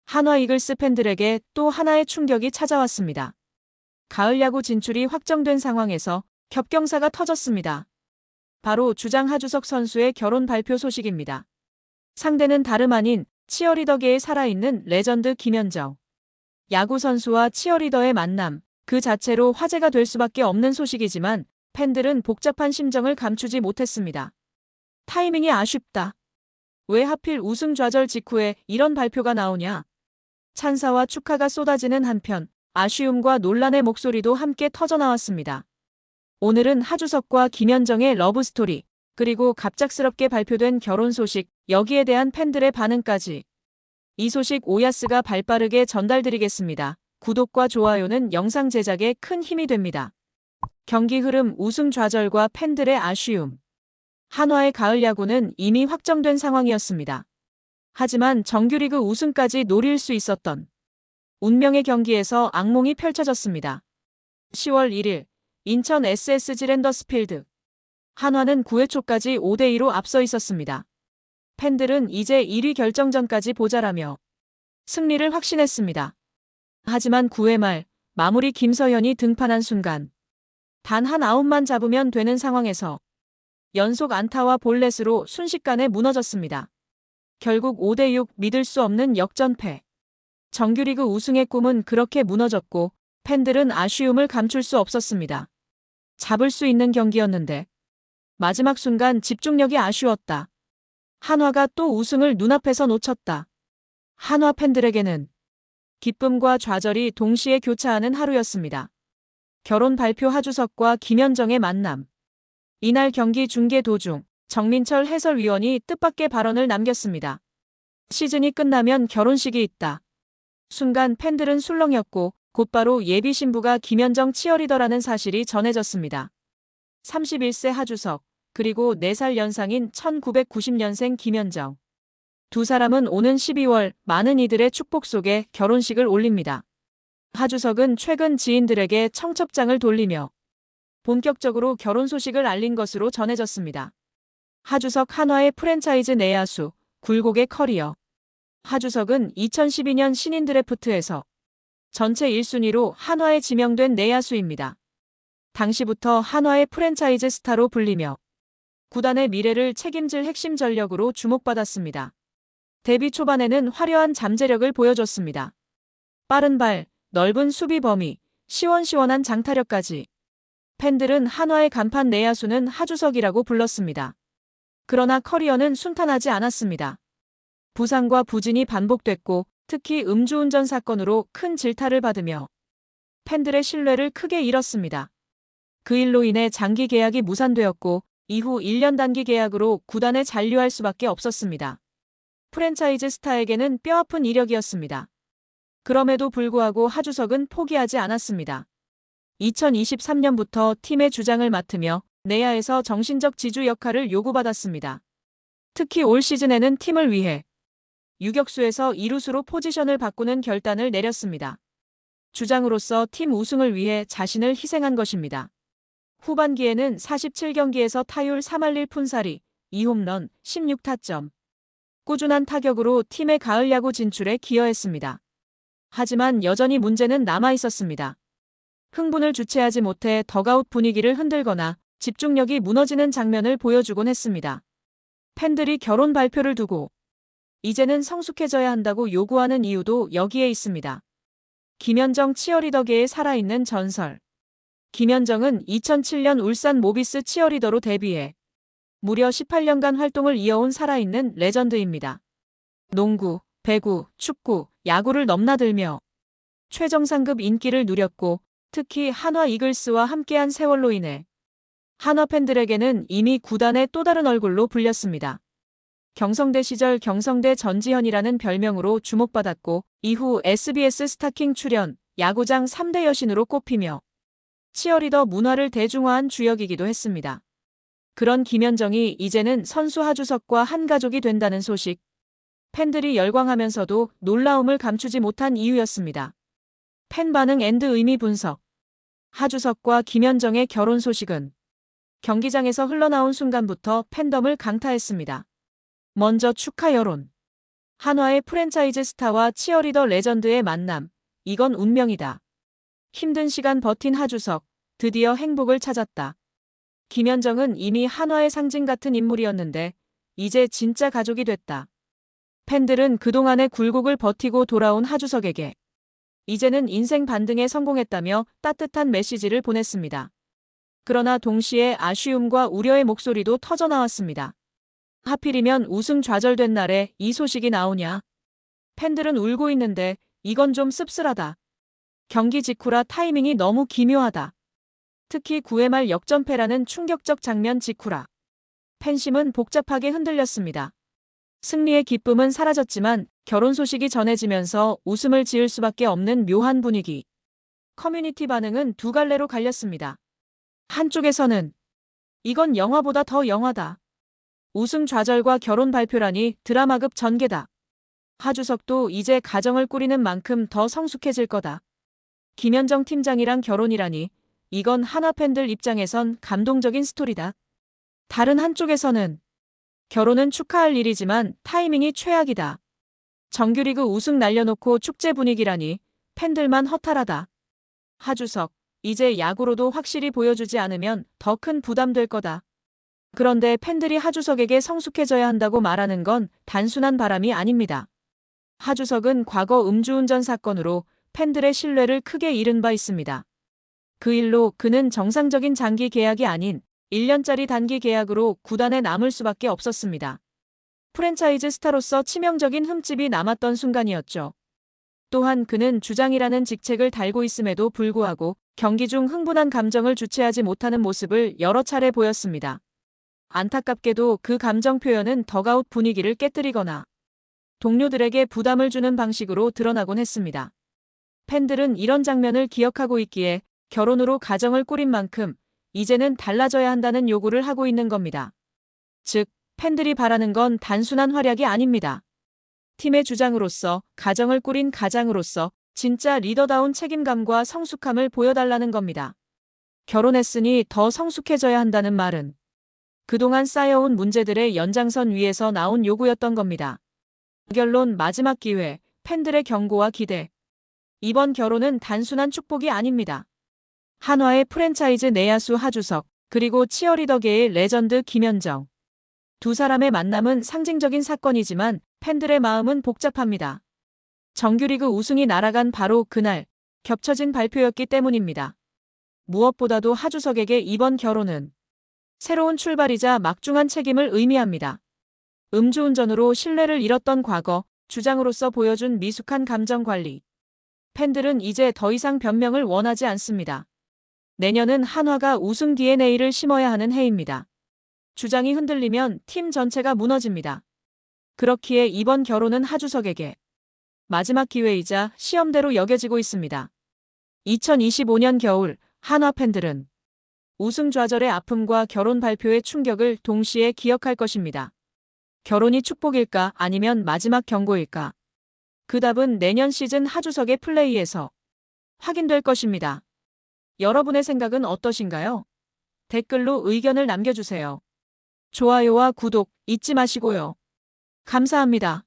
한화 이글스 팬들에게 또 하나의 충격이 찾아왔습니다. 가을 야구 진출이 확정된 상황에서 겹경사가 터졌습니다. 바로 주장 하주석 선수의 결혼 발표 소식입니다. 상대는 다름 아닌 치어리더계에 살아있는 레전드 김연정. 야구 선수와 치어리더의 만남, 그 자체로 화제가 될 수밖에 없는 소식이지만 팬들은 복잡한 심정을 감추지 못했습니다. 타이밍이 아쉽다. 왜 하필 우승 좌절 직후에 이런 발표가 나오냐? 찬사와 축하가 쏟아지는 한편 아쉬움과 논란의 목소리도 함께 터져나왔습니다. 오늘은 하주석과 김연정의 러브스토리, 그리고 갑작스럽게 발표된 결혼 소식, 여기에 대한 팬들의 반응까지. 이 소식 오야스가 발빠르게 전달드리겠습니다. 구독과 좋아요는 영상 제작에 큰 힘이 됩니다. 경기 흐름, 우승 좌절과 팬들의 아쉬움. 한화의 가을 야구는 이미 확정된 상황이었습니다. 하지만 정규리그 우승까지 노릴 수 있었던 운명의 경기에서 악몽이 펼쳐졌습니다. 10월 1일 인천 SSG 랜더스필드. 한화는 9회 초까지 5대2로 앞서 있었습니다. 팬들은 이제 1위 결정전까지 보자라며 승리를 확신했습니다. 하지만 9회 말 마무리 김서현이 등판한 순간 단 한 아웃만 잡으면 되는 상황에서 연속 안타와 볼넷으로 순식간에 무너졌습니다. 결국 5대6 믿을 수 없는 역전패. 정규리그 우승의 꿈은 그렇게 무너졌고 팬들은 아쉬움을 감출 수 없었습니다. 잡을 수 있는 경기였는데 마지막 순간 집중력이 아쉬웠다. 한화가 또 우승을 눈앞에서 놓쳤다. 한화 팬들에게는 기쁨과 좌절이 동시에 교차하는 하루였습니다. 결혼 발표 하주석과 김연정의 만남. 이날 경기 중계 도중 정민철 해설위원이 뜻밖의 발언을 남겼습니다. 시즌이 끝나면 결혼식이 있다. 순간 팬들은 술렁였고 곧바로 예비 신부가 김연정 치어리더라는 사실이 전해졌습니다. 31세 하주석, 그리고 4살 연상인 1990년생 김연정. 두 사람은 오는 12월 많은 이들의 축복 속에 결혼식을 올립니다. 하주석은 최근 지인들에게 청첩장을 돌리며 본격적으로 결혼 소식을 알린 것으로 전해졌습니다. 하주석 한화의 프랜차이즈 내야수, 굴곡의 커리어. 하주석은 2012년 신인 드래프트에서 전체 1순위로 한화에 지명된 내야수입니다. 당시부터 한화의 프랜차이즈 스타로 불리며 구단의 미래를 책임질 핵심 전력으로 주목받았습니다. 데뷔 초반에는 화려한 잠재력을 보여줬습니다. 빠른 발, 넓은 수비 범위, 시원시원한 장타력까지. 팬들은 한화의 간판 내야수는 하주석이라고 불렀습니다. 그러나 커리어는 순탄하지 않았습니다. 부상과 부진이 반복됐고 특히 음주운전 사건으로 큰 질타를 받으며 팬들의 신뢰를 크게 잃었습니다. 그 일로 인해 장기 계약이 무산되었고 이후 1년 단기 계약으로 구단에 잔류할 수밖에 없었습니다. 프랜차이즈 스타에게는 뼈아픈 이력이었습니다. 그럼에도 불구하고 하주석은 포기하지 않았습니다. 2023년부터 팀의 주장을 맡으며 내야에서 정신적 지주 역할을 요구받았습니다. 특히 올 시즌에는 팀을 위해 유격수에서 이루수로 포지션을 바꾸는 결단을 내렸습니다. 주장으로서 팀 우승을 위해 자신을 희생한 것입니다. 후반기에는 47경기에서 타율 3할 1푼4리, 2홈런, 16타점. 꾸준한 타격으로 팀의 가을 야구 진출에 기여했습니다. 하지만 여전히 문제는 남아 있었습니다. 흥분을 주체하지 못해 덕아웃 분위기를 흔들거나 집중력이 무너지는 장면을 보여주곤 했습니다. 팬들이 결혼 발표를 두고 이제는 성숙해져야 한다고 요구하는 이유도 여기에 있습니다. 김연정 치어리더계에 살아있는 전설. 김연정은 2007년 울산 모비스 치어리더로 데뷔해 무려 18년간 활동을 이어온 살아있는 레전드입니다. 농구, 배구, 축구, 야구를 넘나들며 최정상급 인기를 누렸고 특히 한화 이글스와 함께한 세월로 인해 한화 팬들에게는 이미 구단의 또 다른 얼굴로 불렸습니다. 경성대 시절 경성대 전지현이라는 별명으로 주목받았고 이후 SBS 스타킹 출연, 야구장 3대 여신으로 꼽히며 치어리더 문화를 대중화한 주역이기도 했습니다. 그런 김연정이 이제는 선수 하주석과 한 가족이 된다는 소식. 팬들이 열광하면서도 놀라움을 감추지 못한 이유였습니다. 팬 반응 앤드 의미 분석. 하주석과 김연정의 결혼 소식은 경기장에서 흘러나온 순간부터 팬덤을 강타했습니다. 먼저 축하 여론. 한화의 프랜차이즈 스타와 치어리더 레전드의 만남. 이건 운명이다. 힘든 시간 버틴 하주석. 드디어 행복을 찾았다. 김연정은 이미 한화의 상징 같은 인물이었는데 이제 진짜 가족이 됐다. 팬들은 그동안의 굴곡을 버티고 돌아온 하주석에게 이제는 인생 반등에 성공했다며 따뜻한 메시지를 보냈습니다. 그러나 동시에 아쉬움과 우려의 목소리도 터져나왔습니다. 하필이면 우승 좌절된 날에 이 소식이 나오냐. 팬들은 울고 있는데 이건 좀 씁쓸하다. 경기 직후라 타이밍이 너무 기묘하다. 특히 9회 말 역전패라는 충격적 장면 직후라. 팬심은 복잡하게 흔들렸습니다. 승리의 기쁨은 사라졌지만 결혼 소식이 전해지면서 웃음을 지을 수밖에 없는 묘한 분위기. 커뮤니티 반응은 두 갈래로 갈렸습니다. 한쪽에서는 이건 영화보다 더 영화다. 우승 좌절과 결혼 발표라니 드라마급 전개다. 하주석도 이제 가정을 꾸리는 만큼 더 성숙해질 거다. 김연정 팀장이랑 결혼이라니 이건 한화 팬들 입장에선 감동적인 스토리다. 다른 한쪽에서는 결혼은 축하할 일이지만 타이밍이 최악이다. 정규리그 우승 날려놓고 축제 분위기라니 팬들만 허탈하다. 하주석, 이제 야구로도 확실히 보여주지 않으면 더 큰 부담될 거다. 그런데 팬들이 하주석에게 성숙해져야 한다고 말하는 건 단순한 바람이 아닙니다. 하주석은 과거 음주운전 사건으로 팬들의 신뢰를 크게 잃은 바 있습니다. 그 일로 그는 정상적인 장기 계약이 아닌 1년짜리 단기 계약으로 구단에 남을 수밖에 없었습니다. 프랜차이즈 스타로서 치명적인 흠집이 남았던 순간이었죠. 또한 그는 주장이라는 직책을 달고 있음에도 불구하고 경기 중 흥분한 감정을 주체하지 못하는 모습을 여러 차례 보였습니다. 안타깝게도 그 감정 표현은 더가웃 분위기를 깨뜨리거나 동료들에게 부담을 주는 방식으로 드러나곤 했습니다. 팬들은 이런 장면을 기억하고 있기에 결혼으로 가정을 꾸린 만큼 이제는 달라져야 한다는 요구를 하고 있는 겁니다. 즉, 팬들이 바라는 건 단순한 활약이 아닙니다. 팀의 주장으로서, 가정을 꾸린 가장으로서 진짜 리더다운 책임감과 성숙함을 보여달라는 겁니다. 결혼했으니 더 성숙해져야 한다는 말은 그동안 쌓여온 문제들의 연장선 위에서 나온 요구였던 겁니다. 결론 마지막 기회, 팬들의 경고와 기대. 이번 결혼은 단순한 축복이 아닙니다. 한화의 프랜차이즈 내야수 하주석, 그리고 치어리더계의 레전드 김연정. 두 사람의 만남은 상징적인 사건이지만 팬들의 마음은 복잡합니다. 정규리그 우승이 날아간 바로 그날, 겹쳐진 발표였기 때문입니다. 무엇보다도 하주석에게 이번 결혼은 새로운 출발이자 막중한 책임을 의미합니다. 음주운전으로 신뢰를 잃었던 과거, 주장으로서 보여준 미숙한 감정 관리. 팬들은 이제 더 이상 변명을 원하지 않습니다. 내년은 한화가 우승 DNA를 심어야 하는 해입니다. 주장이 흔들리면 팀 전체가 무너집니다. 그렇기에 이번 결혼은 하주석에게 마지막 기회이자 시험대로 여겨지고 있습니다. 2025년 겨울 한화 팬들은 우승 좌절의 아픔과 결혼 발표의 충격을 동시에 기억할 것입니다. 결혼이 축복일까 아니면 마지막 경고일까? 그 답은 내년 시즌 하주석의 플레이에서 확인될 것입니다. 여러분의 생각은 어떠신가요? 댓글로 의견을 남겨주세요. 좋아요와 구독 잊지 마시고요. 감사합니다.